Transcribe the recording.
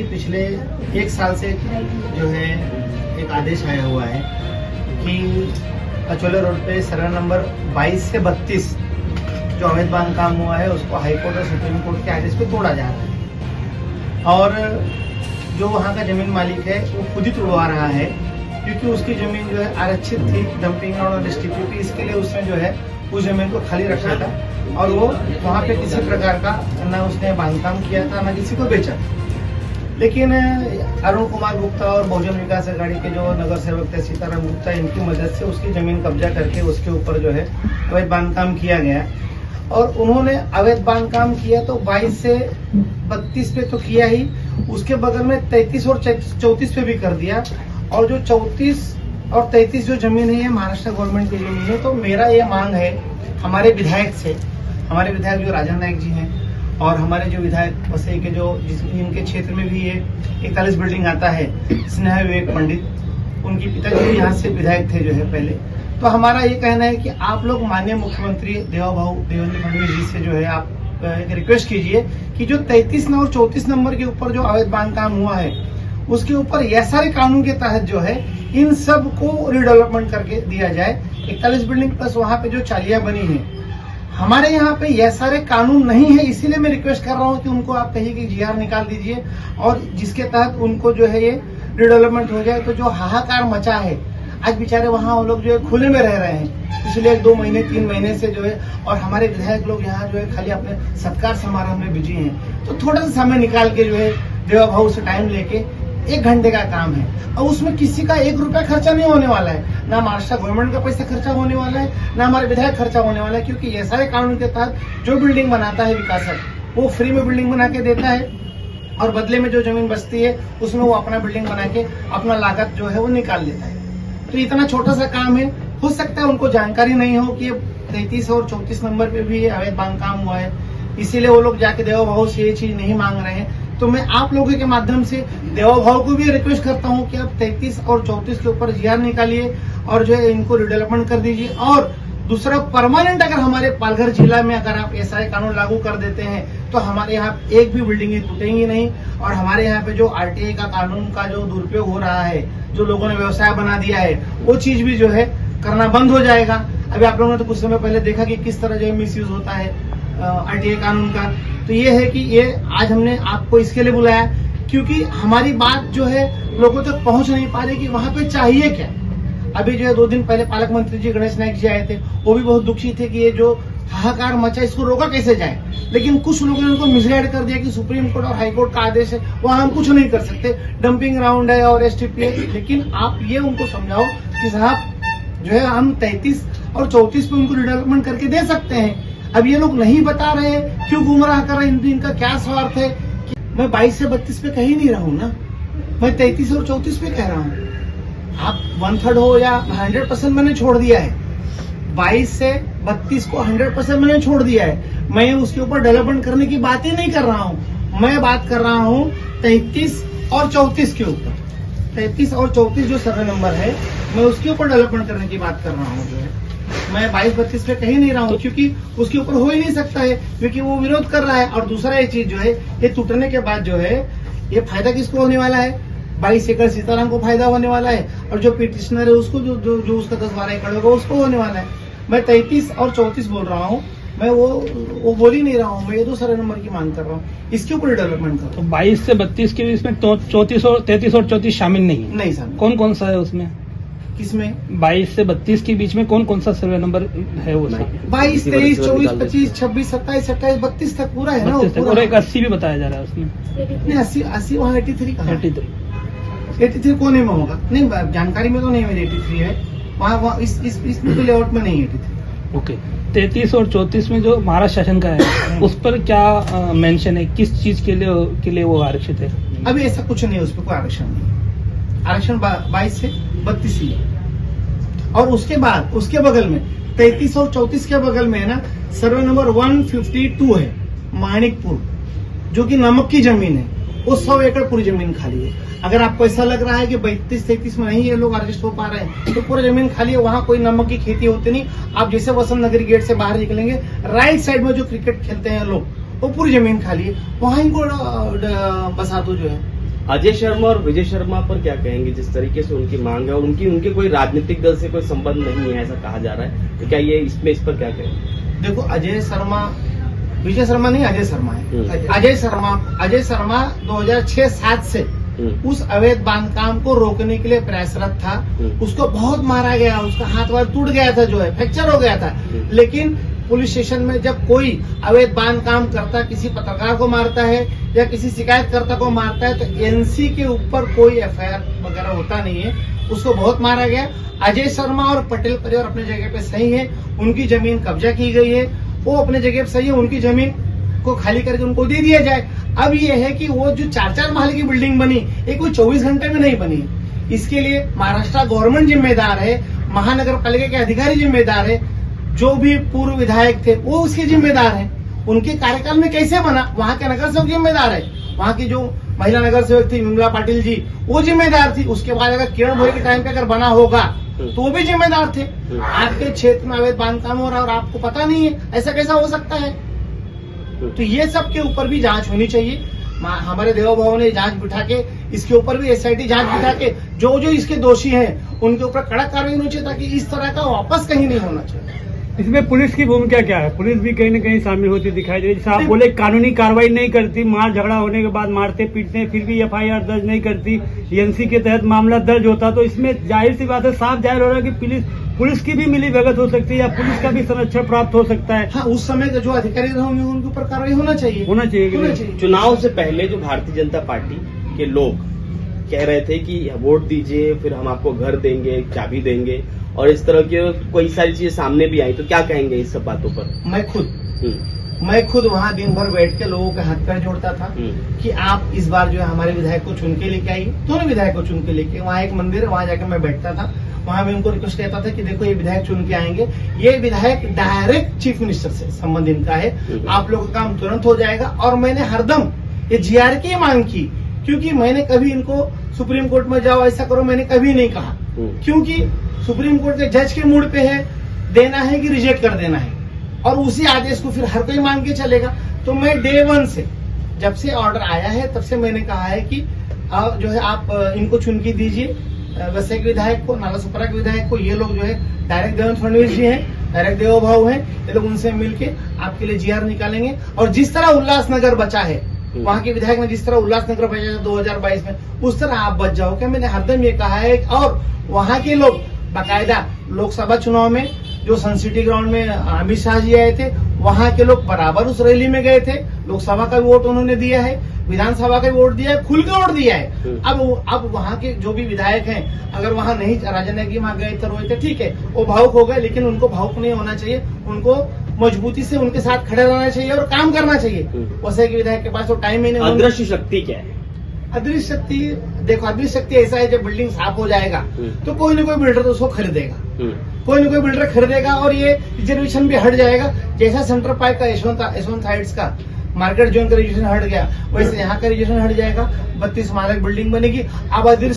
कि पिछले 1 साल से जो है एक आदेश आया हुआ है कि अचोले रोड पे सर्वे नंबर 22 से 32 जो अवैध बांधकाम हुआ है उसको हाईकोर्ट और सुप्रीम कोर्ट के आदेश पे तोड़ा जा रहा है। और जो वहाँ का जमीन मालिक है वो खुद ही तोड़वा रहा है, क्योंकि उसकी जमीन जो है आरक्षित थी डंपिंग और एसटीपी, इसके लिए उसने जो है उस जमीन को खाली रखा था और वो वहाँ पे किसी प्रकार का न उसने बांधकाम किया था न किसी को बेचा। लेकिन अरुण कुमार गुप्ता और बहुजन विकास अघाड़ी के जो नगर सेवक थे सीताराम गुप्ता, इनकी मदद से उसकी जमीन कब्जा करके उसके ऊपर जो है अवैध बांधकाम किया गया। और उन्होंने अवैध बांधकाम किया तो 22 से 32 पे तो किया ही, उसके बगल में 33 और 34 पे भी कर दिया। और जो 34 और 33 जो जमीन है ये महाराष्ट्र गवर्नमेंट की जमीन है। तो मेरा ये मांग है हमारे विधायक से, हमारे विधायक जो राजन नायक जी हैं और हमारे जो विधायक वसई के जो इनके क्षेत्र में भी ये 41 बिल्डिंग आता है, स्नेहा विवेक पंडित, उनके पिताजी यहाँ से विधायक थे जो है पहले। तो हमारा ये कहना है कि आप लोग माननीय मुख्यमंत्री देवेंद्र फडणवीस जी से जो है आप एक रिक्वेस्ट कीजिए कि जो 33 और 34 नंबर के ऊपर जो अवैध बांधकाम हुआ है उसके ऊपर यह सारे कानून के तहत जो है इन सब को रिडेवलपमेंट करके दिया जाए। 41 बिल्डिंग प्लस वहाँ पे जो चालियां बनी है, हमारे यहाँ पे यह सारे कानून नहीं है, इसीलिए मैं रिक्वेस्ट कर रहा हूँ कि उनको आप कहिए कि जीआर निकाल दीजिए और जिसके तहत उनको जो है ये रिडेवलपमेंट हो जाए। तो जो हाहाकार मचा है, आज बेचारे वहाँ वो लोग जो है खुले में रह रहे हैं पिछले 2 महीने 3 महीने से जो है, और हमारे विधायक लोग यहाँ जो है खाली अपने सत्कार समारोह में बिजी हैं। तो थोड़ा सा समय निकाल के जो है देवा भाऊ से टाइम लेके 1 घंटे का काम है और उसमें किसी का 1 रुपया खर्चा नहीं होने वाला है, ना महाराष्ट्र गवर्नमेंट का पैसा खर्चा होने वाला है, ना हमारे विधायक खर्चा होने वाला है। क्योंकि ये सारे कानून के तहत जो बिल्डिंग बनाता है विकासक वो फ्री में बिल्डिंग बना के देता है और बदले में जो जमीन बचती है उसमें वो अपना बिल्डिंग बना के अपना लागत जो है वो निकाल लेता है। तो इतना छोटा सा काम है, हो सकता है उनको जानकारी नहीं हो कि 33 और 34 नंबर पे भी अवैध बांधकाम हुआ है, इसीलिए वो लोग जाके देवा भाव से ये चीज नहीं मांग रहे हैं। तो मैं आप लोगों के माध्यम से देवा भाव को भी रिक्वेस्ट करता हूं कि आप 33 और 34 के ऊपर जीआर निकालिए और जो है इनको रिडेवलपमेंट कर दीजिए। और दूसरा, परमानेंट अगर हमारे पालघर जिला में अगर आप ऐसा कानून लागू कर देते हैं तो हमारे यहाँ एक भी बिल्डिंग टूटेंगी नहीं और हमारे यहाँ पे जो आरटीआई का कानून का जो दुरुपयोग हो रहा है, जो लोगों ने व्यवसाय बना दिया है, वो चीज भी जो है करना बंद हो जाएगा। अभी आप लोगों ने तो कुछ समय पहले देखा कि किस तरह जो है मिसयूज होता है आरटीआई कानून का। तो ये है कि ये आज हमने आपको इसके लिए बुलाया क्योंकि हमारी बात जो है लोगों तक पहुंच नहीं पा रही कि वहां पे चाहिए क्या। अभी जो है 2 दिन पहले पालक मंत्री जी गणेश नायक जी आए थे, वो भी बहुत दुखी थे कि ये जो हाहाकार मचा इसको रोका कैसे जाए। लेकिन कुछ लोगों ने उनको मिसगाइड कर दिया कि सुप्रीम कोर्ट और हाई कोर्ट का आदेश है, वहां हम कुछ नहीं कर सकते, डंपिंग ग्राउंड है और एसटीपी है। लेकिन आप ये उनको समझाओ कि साहब जो है हम 33 और 34 पे उनको रिडेवलपमेंट करके दे सकते हैं। अब ये लोग नहीं बता रहे हैं, क्यों गुमराह कर रहे हैं, इनका क्या स्वार्थ है। मैं 22 से 32 पे कहीं नहीं रहा हूं ना, मैं 33 और 34 पे कह रहा हूं। आप 1/3 हो या 100% मैंने छोड़ दिया है। 22 से 32 को 100% मैंने छोड़ दिया है। मैं उसके ऊपर डेवलपमेंट करने की बात ही नहीं कर रहा हूं, मैं बात कर रहा हूं 33 और 34 के ऊपर। 33 और 34 जो सर्वे नंबर है मैं उसके ऊपर डेवलपमेंट करने की बात कर रहा हूँ। जो है मैं 22-32 पे कहीं नहीं रहा हूँ क्योंकि उसके ऊपर हो ही नहीं सकता है, क्योंकि वो विरोध कर रहा है। और दूसरा ये चीज जो है ये टूटने के बाद जो है ये फायदा किसको होने वाला है, 22 एकड़ सीताराम को फायदा होने वाला है और जो पिटिशनर है उसको जो उसका 10-12 एकड़ होगा उसको होने वाला है। मैं 33 और 34 बोल रहा हूँ, मैं वो बोल ही नहीं रहा हूँ, मैं ये 2 सर्वे नंबर की मांग कर रहा हूँ, इसके ऊपर डेवलपमेंट कर। तो 22 से 32 के बीच में 34 और 33 और 34 शामिल नहीं है? नहीं सर। कौन कौन सा है उसमें? किसमें? 22 से 32 के बीच में कौन कौन सा सर्वे नंबर है वो? 22, 23, 24, 25, 26, 27, 28, 32 तक पूरा है ना। और एक 80 भी बताया जा रहा है उसमें। नहीं 80 वहाँ 83 का 83 कोने में होगा। नहीं जानकारी में तो नहीं मेरी 83 है, वहाँ इस लेआउट में नहीं 83। ओके। 33 और 34 में जो महाराष्ट्र शासन का है उस पर क्या मेंशन है, किस चीज के लिए वो आरक्षित है? अभी ऐसा कुछ नहीं है, उस पर कोई आरक्षण नहीं। आरक्षण 22 से 32 ही है। और उसके बाद उसके बगल में 33 और 34 के बगल में है ना सर्वे नंबर 152 है माणिकपुर, जो कि नमक की जमीन है। वो 100 एकड़ पूरी जमीन खाली है। अगर आपको ऐसा लग रहा है कि 32-33 में नहीं ये लोग अरेस्ट हो पा रहे हैं तो पूरी जमीन खाली है, वहां कोई नमक की खेती होती नहीं। आप जैसे वसंत नगरी गेट से बाहर निकलेंगे, राइट साइड में जो क्रिकेट खेलते हैं लोग, वो पूरी जमीन खाली है, वहां इनको बसा दो जो है। अजय शर्मा और विजय शर्मा पर क्या कहेंगे, जिस तरीके से उनकी मांग है और उनके कोई राजनीतिक दल से कोई संबंध नहीं है ऐसा कहा जा रहा है, तो क्या ये इस पर क्या कहेंगे? देखो, विजय शर्मा नहीं, अजय शर्मा है। अजय शर्मा 2006-07 से उस अवैध बांधकाम को रोकने के लिए प्रयासरत था। उसको बहुत मारा गया, उसका हाथ वार टूट गया था, जो है फ्रैक्चर हो गया था। लेकिन पुलिस स्टेशन में जब कोई अवैध बांधकाम करता किसी पत्रकार को मारता है या किसी शिकायतकर्ता को मारता है तो एनसी के ऊपर कोई एफआईआर वगैरह होता नहीं है। उसको बहुत मारा गया। अजय शर्मा और पटेल परिवार अपने जगह पे सही है, उनकी जमीन कब्जा की गई है, वो अपने जगह पे सही है, उनकी जमीन को खाली करके उनको दे दिया जाए। अब ये है कि वो जो 4-4 महल की बिल्डिंग बनी, ये कोई 24 घंटे में नहीं बनी। इसके लिए महाराष्ट्र गवर्नमेंट जिम्मेदार है, महानगर पालिका के अधिकारी जिम्मेदार है, जो भी पूर्व विधायक थे वो उसके जिम्मेदार हैं। उनके कार्यकाल में कैसे बना, वहां के नगर सेवक जिम्मेदार है। वहां की जो महिला नगर सेवक थी विमला पाटिल जी, वो जिम्मेदार थी। उसके बाद अगर किरण भोई के टाइम पे अगर बना होगा तो वो भी जिम्मेदार थे। आपके क्षेत्र में अवैध बांधकाम हो रहा है और आपको पता नहीं है, ऐसा कैसा हो सकता है? तो ये सब के ऊपर भी जांच होनी चाहिए। हमारे देव भवन ने जांच बिठा के, इसके ऊपर भी एसआईटी जांच बिठा के जो जो इसके दोषी हैं उनके ऊपर कड़क कार्रवाई होनी चाहिए, ताकि इस तरह का वापस कहीं नहीं होना चाहिए। इसमें पुलिस की भूमिका क्या है? पुलिस भी कहीं न कहीं शामिल होती दिखाई दे रही है। जैसे आप बोले कानूनी कार्रवाई नहीं करती, मार झगड़ा होने के बाद मारते पीटते हैं, फिर भी एफआईआर दर्ज नहीं करती, एनसी के तहत मामला दर्ज होता, तो इसमें जाहिर सी बात है, साफ जाहिर हो रहा है कि पुलिस की भी मिली भगत हो सकती है या पुलिस का भी संरक्षण प्राप्त हो सकता है। हाँ, उस समय जो अधिकारी होंगे उनके ऊपर कार्रवाई होना चाहिए। चुनाव से पहले जो भारतीय जनता पार्टी के लोग कह रहे थे कि वोट दीजिए, फिर हम आपको घर देंगे, चाबी देंगे, और इस तरह की कोई सारी चीजें सामने भी आई, तो क्या कहेंगे इस सब बातों पर? मैं खुद वहाँ दिन भर बैठ के लोगों के हाथ पैर जोड़ता था कि आप इस बार जो है हमारे विधायक को चुन के लेके आइए। दोनों विधायक को चुन के लेके, वहाँ एक मंदिर है, वहाँ जाकर मैं बैठता था, वहाँ मैं उनको रिक्वेस्ट करता था कि देखो ये विधायक चुन के आएंगे, ये विधायक डायरेक्ट चीफ मिनिस्टर से संबंध इनका है, आप लोगों का काम तुरंत हो जाएगा। और मैंने हरदम ये जीआर की मांग की, क्योंकि मैंने कभी इनको सुप्रीम कोर्ट में जाओ ऐसा करो मैंने कभी नहीं कहा, क्योंकि सुप्रीम कोर्ट के जज के मूड पे है, देना है कि रिजेक्ट कर देना है, और उसी आदेश को फिर हर कोई मांग के चलेगा। तो मैं डे 1 से, जब से ऑर्डर आया है तब से मैंने कहा है कि जो है आप इनको चुन के दीजिए, वैसे के विधायक को, नालासोपारा के विधायक को। ये लोग जो है डायरेक्ट देवेंद्र फडणवीस जी हैं, डायरेक्ट देव भाव हैं, ये लोग उनसे मिलके आपके लिए जीआर निकालेंगे। और जिस तरह उल्लासनगर बचा है, वहाँ के विधायक ने जिस तरह उल्लासनगर बचा 2022 में, उस तरह आप बच जाओ। क्या मैंने हरदम ये कहा है। और वहाँ के लोग बाकायदा लोकसभा चुनाव में जो सन सिटी ग्राउंड में अमित शाह जी आए थे, वहाँ के लोग बराबर उस रैली में गए थे। लोकसभा का वोट उन्होंने दिया है, विधानसभा का वोट दिया है, खुल के वोट दिया है। अब वहाँ के जो भी विधायक हैं, अगर वहाँ नहीं राजनीति वहाँ गए थे, रोए थे, ठीक है, वो भावुक हो गए, लेकिन उनको भावुक नहीं होना चाहिए, उनको मजबूती से उनके साथ खड़े रहना चाहिए और काम करना चाहिए। वैसे के विधायक के पास तो टाइम ही नहीं। अदृश्य शक्ति क्या है? अदृश्य शक्ति, देखो अदृश्य शक्ति ऐसा है, जब बिल्डिंग साफ हो जाएगा तो कोई ना कोई बिल्डर तो उसको खरीदेगा, कोई ना कोई बिल्डर खरीदेगा, और ये रिजर्वेशन भी हट जाएगा। जैसा सेंटर पार्क का यशवंत हाइट्स का मार्केट जोन का रिजर्वेशन हट गया, वैसे यहाँ का रिजर्वेशन हट जाएगा। 32 मालक बिल्डिंग बनेगी। अब अदृश्य